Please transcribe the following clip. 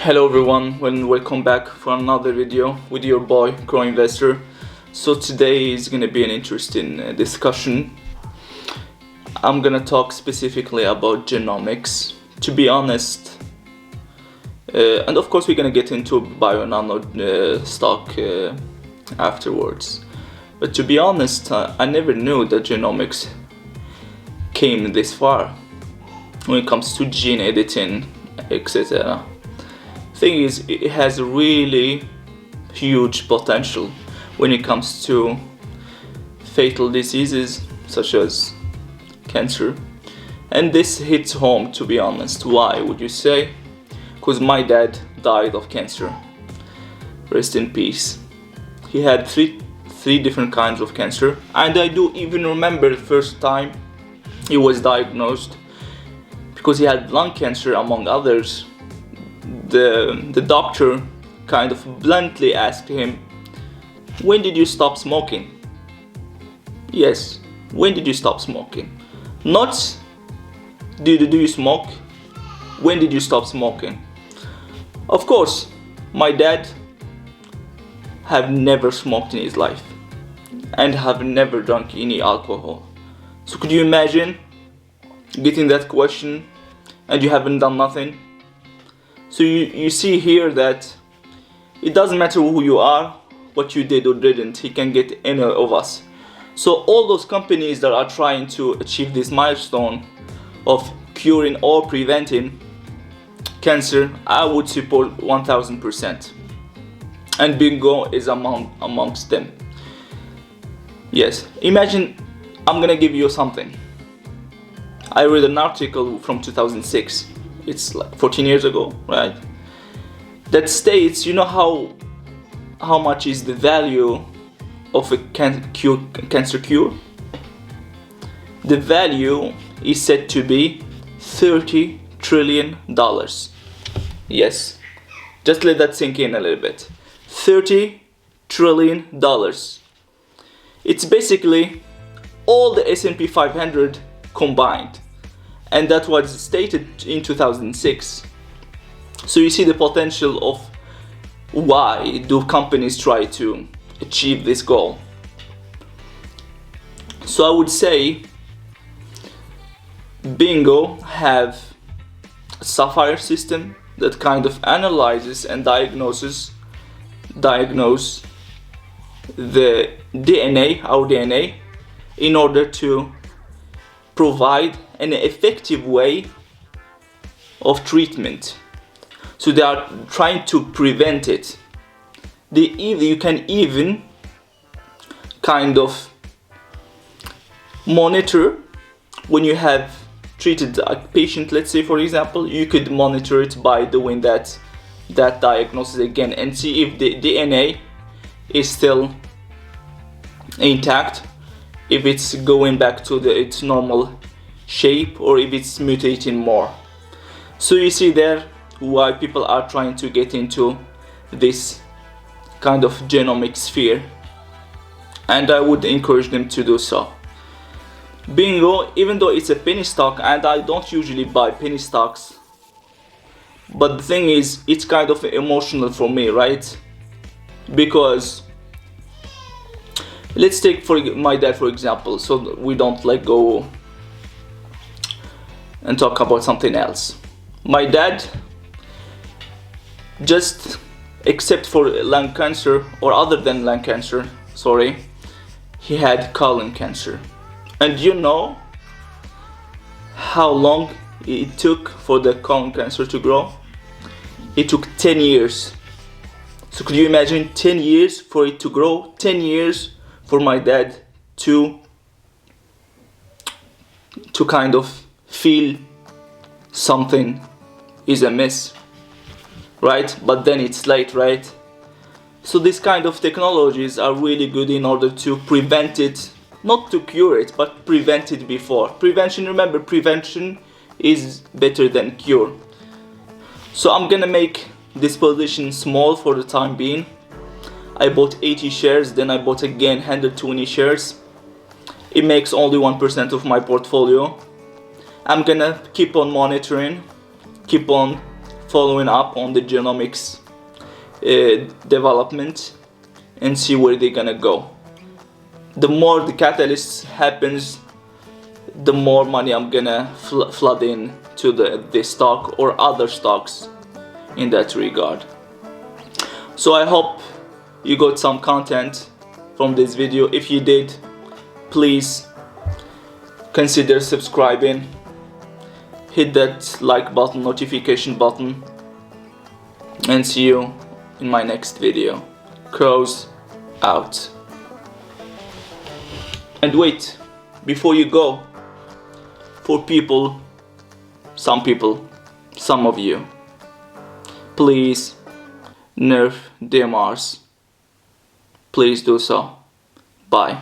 Hello everyone, and welcome back for another video with your boy Crow Investor. So today is gonna be an interesting discussion. I'm gonna talk specifically about genomics. To be honest, and of course we're gonna get into Bionano stock afterwards. But to be honest, I never knew that genomics came this far when it comes to gene editing, etc. Thing is, it has really huge potential when it comes to fatal diseases such as cancer, and this hits home, to be honest. Why would you say? Because my dad died of cancer, rest in peace. He had three different kinds of cancer, and I do even remember the first time he was diagnosed, because he had lung cancer among others. The doctor kind of bluntly asked him, "When did you stop smoking?" Yes, when did you stop smoking? Not do you smoke? When did you stop smoking? Of course, my dad have never smoked in his life and have never drunk any alcohol. So could you imagine getting that question and you haven't done nothing? So you see here that it doesn't matter who you are, what you did or didn't, he can get any of us. So all those companies that are trying to achieve this milestone of curing or preventing cancer, I would support 1000%. And BNGO is amongst them. Yes, imagine, I'm gonna give you something. I read an article from 2006. It's like 14 years ago, right? That states, you know how much is the value of a cancer cure? The value is said to be $30 trillion. Yes, just let that sink in a little bit. $30 trillion. It's basically all the S&P 500 combined. And that was stated in 2006. So you see the potential of why do companies try to achieve this goal. So I would say BNGO have a Sapphire system that kind of analyzes and diagnose the DNA, our DNA, in order to provide an effective way of treatment. So they are trying to prevent it. You can even kind of monitor when you have treated a patient, let's say for example, you could monitor it by doing that diagnosis again and see if the DNA is still intact, if it's going back to its normal shape, or if it's mutating more. So you see there why people are trying to get into this kind of genomic sphere, and I would encourage them to do so. BNGO, even though it's a penny stock, and I don't usually buy penny stocks, but the thing is, it's kind of emotional for me, right? Because let's take for my dad for example, so we don't like go and talk about something else. My dad, just except for lung cancer, or other than lung cancer, sorry, he had colon cancer. And you know how long it took for the colon cancer to grow? It took 10 years. So could you imagine 10 years for it to grow? 10 years for my dad to kind of feel something is amiss, right? But then it's late, right? So these kind of technologies are really good in order to prevent it, not to cure it, but prevent it before. Prevention, remember, prevention is better than cure. So I'm gonna make this position small for the time being. I bought 80 shares, then I bought again 120 shares. It makes only 1% of my portfolio. I'm gonna keep on monitoring, keep on following up on the genomics development and see where they're gonna go. The more the catalyst happens, the more money I'm gonna flood in to the stock or other stocks in that regard. So I hope you got some content from this video. If you did, please consider subscribing, hit that like button, notification button, and see you in my next video. Crows out. And wait, before you go, for some of you, please nerf DMRs. Please do so. Bye.